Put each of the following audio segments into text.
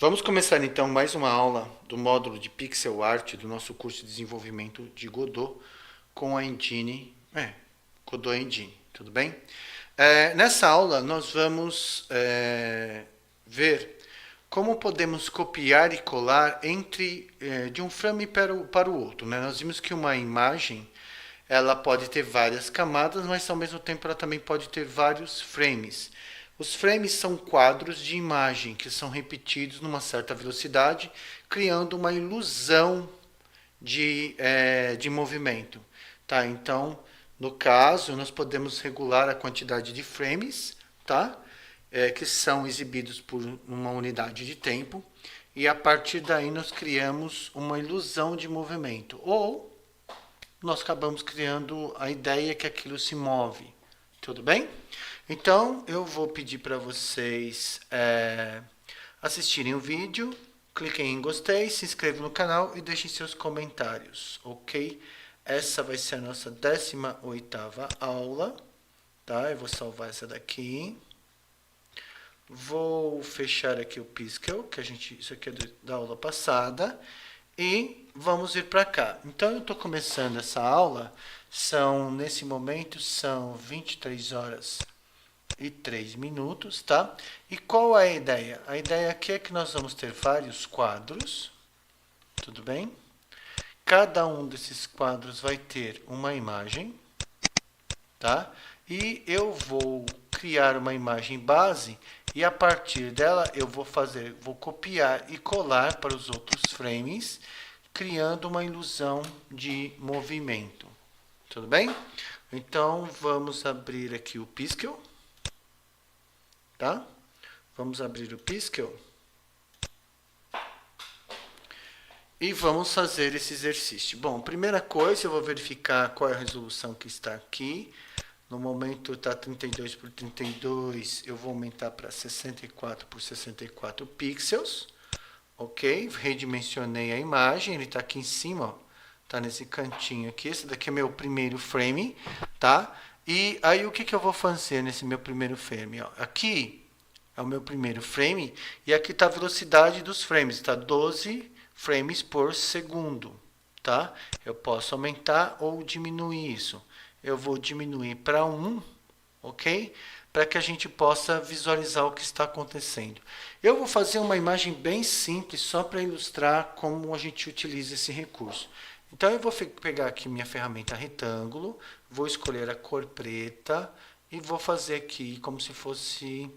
Vamos começar então mais uma aula do módulo de Pixel Art do nosso curso de desenvolvimento de Godot com a Engine, Godot Engine, tudo bem? Nessa aula nós vamos ver como podemos copiar e colar de um frame para o outro, né? Nós vimos que uma imagem ela pode ter várias camadas, mas ao mesmo tempo ela também pode ter vários frames. Os frames são quadros de imagem que são repetidos numa certa velocidade, criando uma ilusão de movimento. Tá? Então, no caso, nós podemos regular a quantidade de frames, tá? Que são exibidos por uma unidade de tempo, e a partir daí nós criamos uma ilusão de movimento. Ou nós acabamos criando a ideia que aquilo se move. Tudo bem? Então, eu vou pedir para vocês assistirem o vídeo, cliquem em gostei, se inscrevam no canal e deixem seus comentários, ok? Essa vai ser a nossa 18ª aula, tá? Eu vou salvar essa daqui. Vou fechar aqui o Piskel, isso aqui é da aula passada. E vamos vir para cá. Então, eu estou começando essa aula, nesse momento, são 23 horas e 3 minutos, tá? E qual é a ideia? A ideia aqui é que nós vamos ter vários quadros, tudo bem? Cada um desses quadros vai ter uma imagem, tá? E eu vou criar uma imagem base e a partir dela eu vou copiar e colar para os outros frames, criando uma ilusão de movimento. Tudo bem? Então vamos abrir aqui o Piskel, tá? Vamos abrir o Piskel e vamos fazer esse exercício. Bom, primeira coisa, eu vou verificar qual é a resolução que está aqui. No momento está 32 por 32, eu vou aumentar para 64 por 64 pixels. Ok? Redimensionei a imagem, ele está aqui em cima, ó. Tá nesse cantinho aqui. Esse daqui é meu primeiro frame, tá? E aí o que eu vou fazer nesse meu primeiro frame? Ó? Aqui é o meu primeiro frame e aqui está a velocidade dos frames, está 12 frames por segundo, tá? Eu posso aumentar ou diminuir isso. Eu vou diminuir para 1, ok? Para que a gente possa visualizar o que está acontecendo. Eu vou fazer uma imagem bem simples, só para ilustrar como a gente utiliza esse recurso. Então, eu vou pegar aqui minha ferramenta retângulo, vou escolher a cor preta e vou fazer aqui como se fosse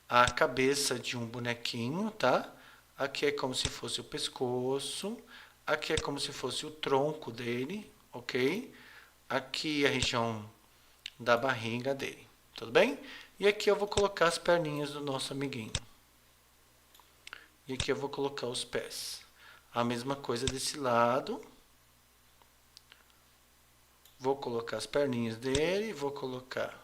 a cabeça de um bonequinho, tá? Aqui é como se fosse o pescoço, aqui é como se fosse o tronco dele, ok? Aqui a região da barriga dele, tudo bem? E aqui eu vou colocar as perninhas do nosso amiguinho. E aqui eu vou colocar os pés. A mesma coisa desse lado. Vou colocar as perninhas dele, vou colocar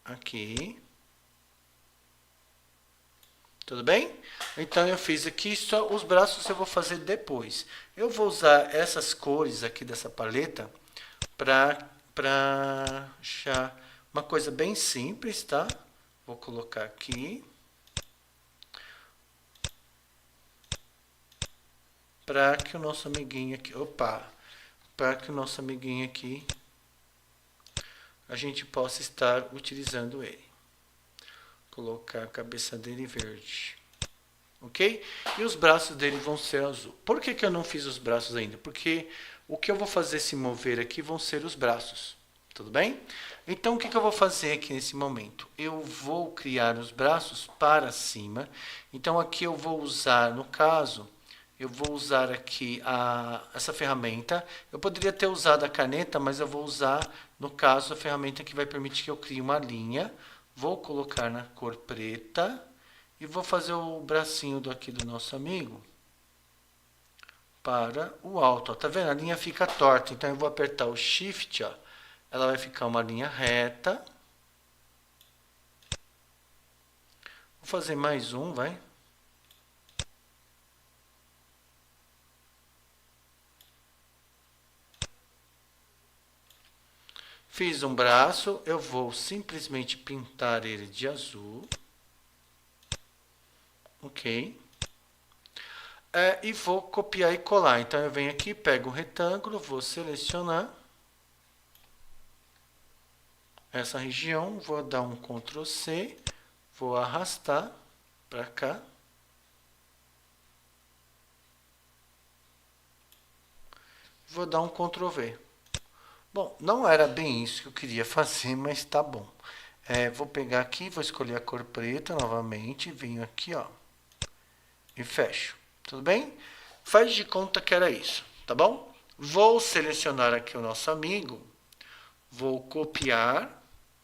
aqui. Tudo bem? Então eu fiz aqui, só os braços eu vou fazer depois. Eu vou usar essas cores aqui dessa paleta para achar uma coisa bem simples, tá? Vou colocar aqui. Para que o nosso amiguinho aqui, para que o nosso amiguinho aqui, a gente possa estar utilizando ele. Colocar a cabeça dele verde. Ok? E os braços dele vão ser azul. Por que eu não fiz os braços ainda? Porque o que eu vou fazer se mover aqui vão ser os braços. Tudo bem? Então, o que eu vou fazer aqui nesse momento? Eu vou criar os braços para cima. Então, aqui eu vou usar, no caso, eu vou usar aqui essa ferramenta. Eu poderia ter usado a caneta, mas eu vou usar, no caso, a ferramenta que vai permitir que eu crie uma linha. Vou colocar na cor preta e vou fazer o bracinho aqui do nosso amigo para o alto. Ó. Tá vendo? A linha fica torta, então eu vou apertar o Shift, ó. Ela vai ficar uma linha reta. Vou fazer mais um, vai. Fiz um braço, eu vou simplesmente pintar ele de azul. Ok. E vou copiar e colar. Então, eu venho aqui, pego o retângulo, vou selecionar essa região, vou dar um Ctrl C, vou arrastar para cá. Vou dar um Ctrl V. Bom, não era bem isso que eu queria fazer, mas tá bom. Vou pegar aqui, vou escolher a cor preta novamente, venho aqui, ó, e fecho. Tudo bem? Faz de conta que era isso, tá bom? Vou selecionar aqui o nosso amigo, vou copiar,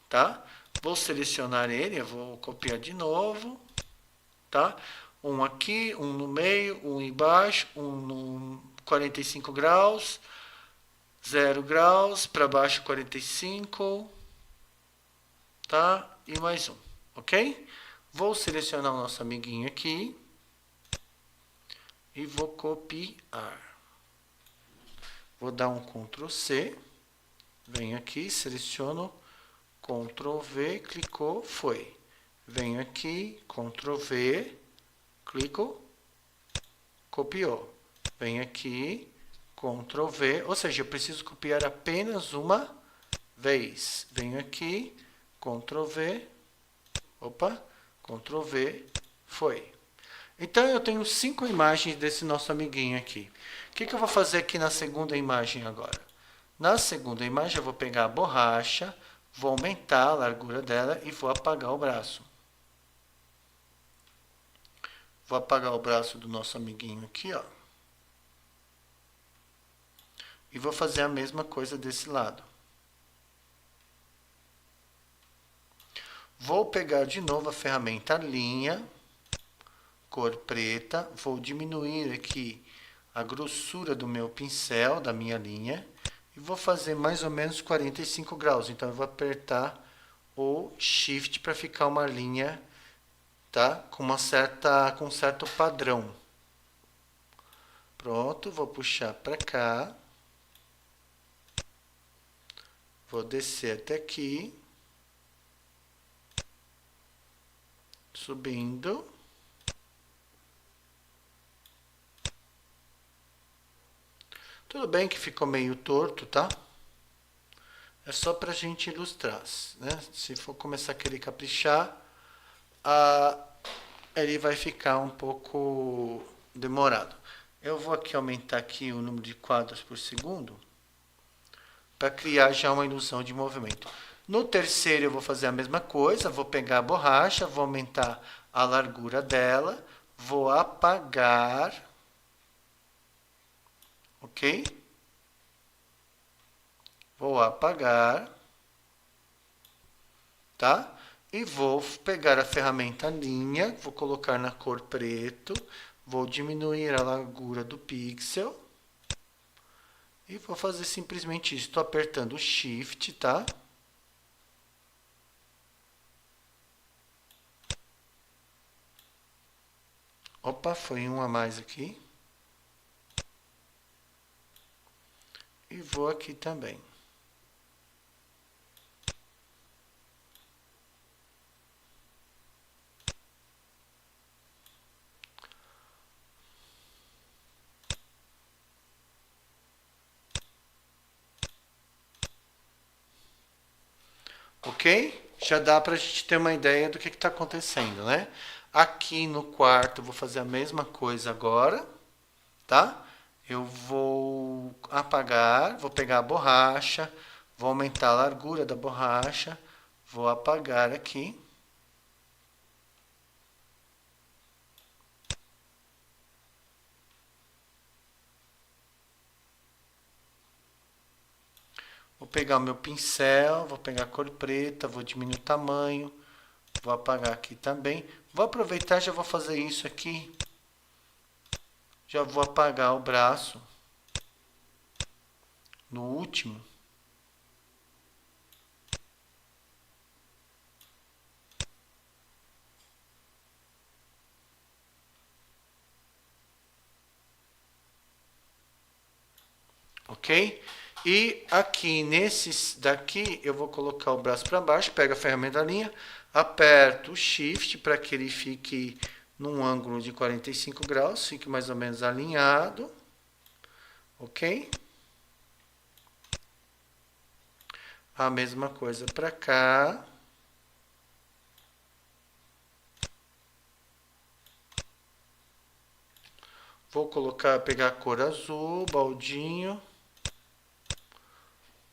tá? Vou selecionar ele, eu vou copiar de novo, tá? Um aqui, um no meio, um embaixo, um no 45 graus, 0 graus, para baixo 45, tá? E mais um, ok? Vou selecionar o nosso amiguinho aqui e vou copiar. Vou dar um Ctrl C, venho aqui, seleciono, Ctrl V, clicou, foi. Venho aqui, Ctrl V, clico, copiou. Venho aqui, Ctrl V, ou seja, eu preciso copiar apenas uma vez. Venho aqui, Ctrl V, opa, Ctrl V, foi. Então, eu tenho 5 imagens desse nosso amiguinho aqui. O que eu vou fazer aqui na segunda imagem agora? Na segunda imagem, eu vou pegar a borracha, vou aumentar a largura dela e vou apagar o braço. Vou apagar o braço do nosso amiguinho aqui, ó. E vou fazer a mesma coisa desse lado. Vou pegar de novo a ferramenta linha, cor preta, vou diminuir aqui a grossura do meu pincel, da minha linha, e vou fazer mais ou menos 45 graus. Então, eu vou apertar o Shift para ficar uma linha, tá? Com um certo padrão. Pronto, vou puxar para cá. Vou descer até aqui. Subindo. Tudo bem que ficou meio torto, tá? É só pra gente ilustrar, né? Se for começar a querer caprichar, ele vai ficar um pouco demorado. Eu vou aqui aumentar aqui o número de quadros por segundo para criar já uma ilusão de movimento. No terceiro eu vou fazer a mesma coisa, vou pegar a borracha, vou aumentar a largura dela, vou apagar, ok? Vou apagar, tá? E vou pegar a ferramenta linha, vou colocar na cor preto, vou diminuir a largura do pixel e vou fazer simplesmente isso. Estou apertando o Shift, tá? Opa, foi um a mais aqui. E vou aqui também. Ok? Já dá para a gente ter uma ideia do que está acontecendo, né? Aqui no quarto, eu vou fazer a mesma coisa agora, tá? Eu vou apagar, vou pegar a borracha, vou aumentar a largura da borracha, vou apagar aqui. Vou pegar o meu pincel, vou pegar a cor preta, vou diminuir o tamanho, vou apagar aqui também. Vou aproveitar e já vou fazer isso aqui. Já vou apagar o braço no último. Ok? E aqui nesses daqui eu vou colocar o braço para baixo, pego a ferramenta linha, aperto o Shift para que ele fique num ângulo de 45 graus, fique mais ou menos alinhado, ok? A mesma coisa para cá. Vou pegar a cor azul, baldinho.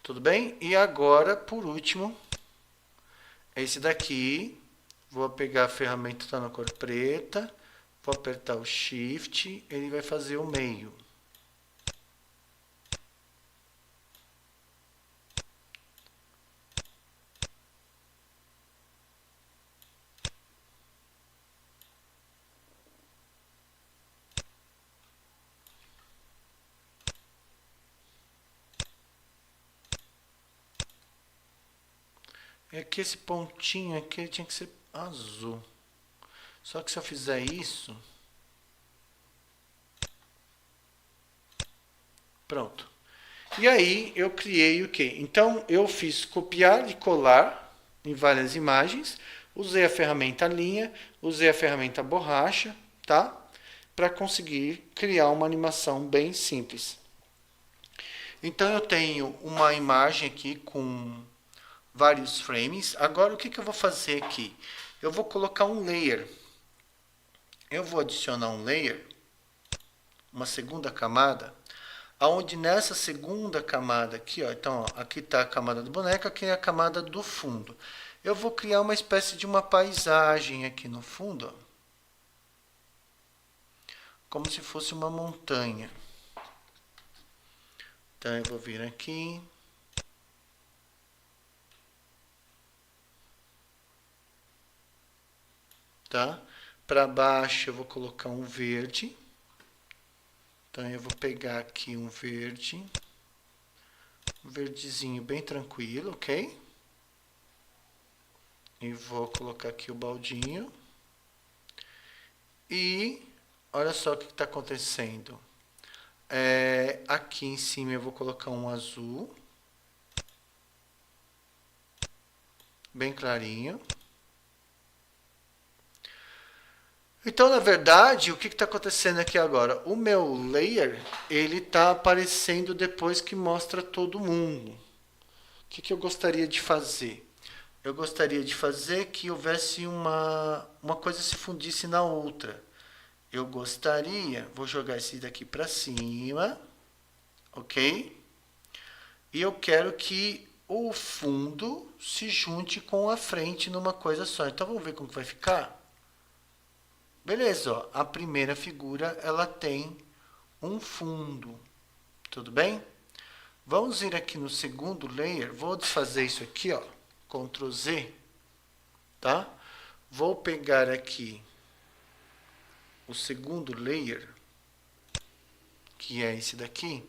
Tudo bem? E agora, por último, esse daqui. Vou pegar a ferramenta que está na cor preta. Vou apertar o Shift. Ele vai fazer o meio. É que esse pontinho aqui tinha que ser azul. Só que se eu fizer isso... Pronto. E aí eu criei o quê? Então eu fiz copiar e colar em várias imagens. Usei a ferramenta linha, usei a ferramenta borracha, tá? Para conseguir criar uma animação bem simples. Então eu tenho uma imagem aqui com vários frames. Agora o que eu vou fazer aqui? Eu vou colocar um layer. Eu vou adicionar um layer, uma segunda camada, aonde nessa segunda camada aqui, ó, então ó, aqui está a camada do boneco, aqui é a camada do fundo. Eu vou criar uma espécie de uma paisagem aqui no fundo, ó, como se fosse uma montanha. Então eu vou vir aqui. Tá? Para baixo eu vou colocar um verde. Então eu vou pegar aqui um verde. Um verdezinho bem tranquilo, ok? E vou colocar aqui o baldinho. E olha só o que está acontecendo. Aqui em cima eu vou colocar um azul. Bem clarinho. Então, na verdade, o que está acontecendo aqui agora? O meu layer, ele está aparecendo depois que mostra todo mundo. O que eu gostaria de fazer? Eu gostaria de fazer que houvesse uma coisa se fundisse na outra. Eu gostaria, vou jogar esse daqui para cima, ok? E eu quero que o fundo se junte com a frente numa coisa só. Então, vamos ver como que vai ficar? Beleza, ó, a primeira figura ela tem um fundo, tudo bem? Vamos vir aqui no segundo layer, vou desfazer isso aqui, ó, Ctrl Z, tá? Vou pegar aqui o segundo layer, que é esse daqui,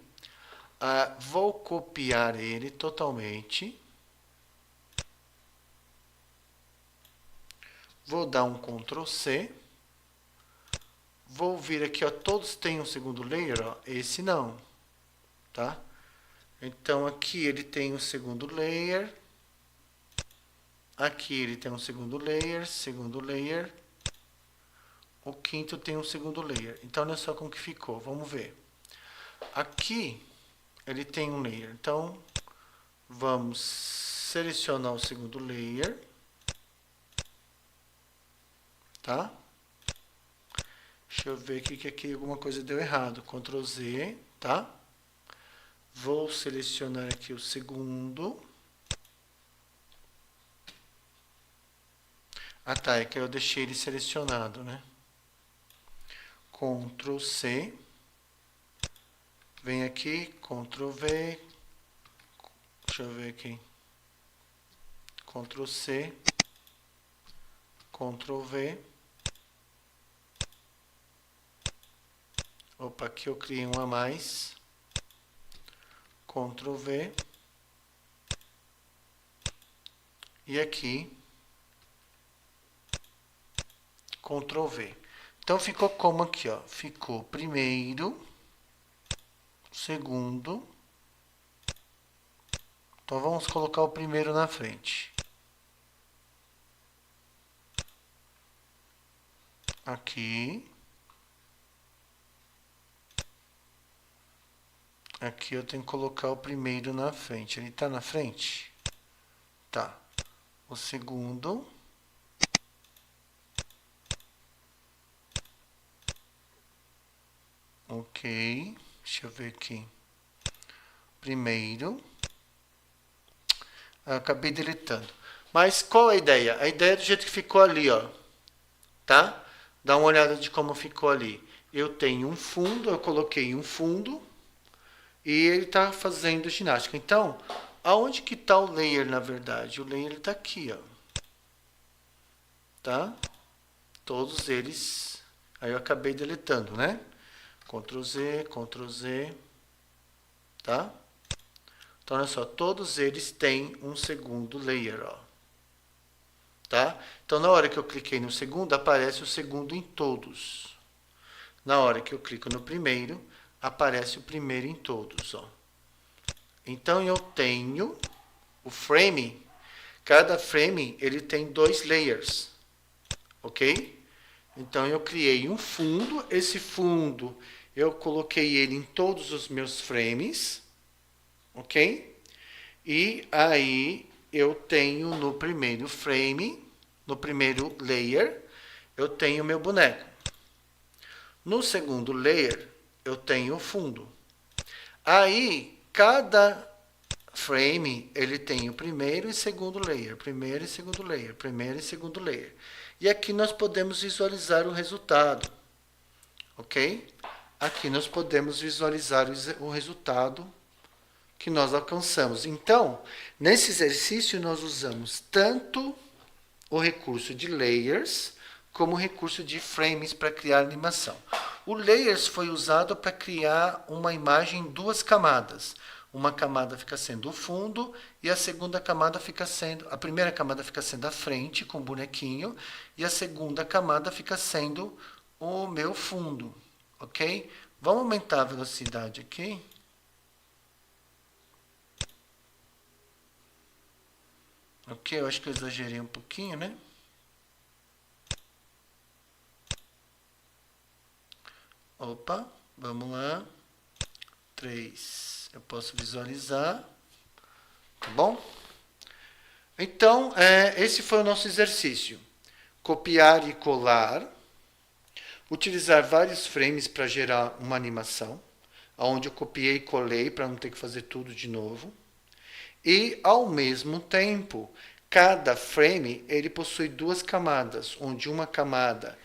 vou copiar ele totalmente, vou dar um Ctrl C. Vou vir aqui, ó, todos têm um segundo layer, ó, esse não, tá? Então, aqui ele tem um segundo layer, aqui ele tem um segundo layer, o quinto tem um segundo layer. Então, olha só como que ficou, vamos ver. Aqui, ele tem um layer, então, vamos selecionar o segundo layer, tá? Deixa eu ver aqui que aqui alguma coisa deu errado. Ctrl Z, tá? Vou selecionar aqui o segundo. Ah, tá. É que eu deixei ele selecionado, né? Ctrl C. Vem aqui, Ctrl V. Deixa eu ver aqui. Ctrl C. Ctrl V. Opa, aqui eu criei um a mais. Ctrl V. E aqui, Ctrl V. Então, ficou como aqui, ó. Ficou primeiro, segundo. Então, vamos colocar o primeiro na frente. aqui. Aqui eu tenho que colocar o primeiro na frente. Ele está na frente? Tá. O segundo. Ok. Deixa eu ver aqui. Primeiro. Acabei deletando. Mas qual a ideia? A ideia é do jeito que ficou ali, ó. Tá? Dá uma olhada de como ficou ali. Eu tenho um fundo, eu coloquei um fundo. E ele está fazendo ginástica. Então, aonde que está o layer, na verdade? O layer está aqui, ó. Tá? Todos eles. Aí eu acabei deletando, né? Ctrl Z, Ctrl Z. Tá? Então, olha só. Todos eles têm um segundo layer, ó. Tá? Então, na hora que eu cliquei no segundo, aparece o segundo em todos. Na hora que eu clico no primeiro, aparece o primeiro em todos, ó. Então eu tenho o frame, cada frame ele tem 2 layers, ok? Então eu criei um fundo, esse fundo eu coloquei ele em todos os meus frames, ok? E aí eu tenho no primeiro frame, no primeiro layer, eu tenho meu boneco. No segundo layer, eu tenho o fundo. Aí, cada frame, ele tem o primeiro e segundo layer, primeiro e segundo layer, primeiro e segundo layer. E aqui nós podemos visualizar o resultado, ok? Aqui nós podemos visualizar o resultado que nós alcançamos. Então, nesse exercício, nós usamos tanto o recurso de layers, como o recurso de frames para criar animação. O layers foi usado para criar uma imagem em 2 camadas. Uma camada fica sendo o fundo e a segunda camada fica sendo, a primeira camada fica sendo a frente com o bonequinho e a segunda camada fica sendo o meu fundo, ok? Vamos aumentar a velocidade aqui. Ok, eu acho que eu exagerei um pouquinho, né? Opa, vamos lá. 3. Eu posso visualizar. Tá bom? Então, esse foi o nosso exercício. Copiar e colar. Utilizar vários frames para gerar uma animação. Onde eu copiei e colei para não ter que fazer tudo de novo. E, ao mesmo tempo, cada frame ele possui 2 camadas. Onde uma camada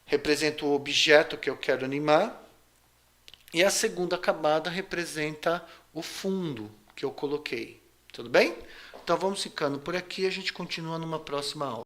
representa o objeto que eu quero animar. E a segunda camada representa o fundo que eu coloquei. Tudo bem? Então vamos ficando por aqui e a gente continua numa próxima aula.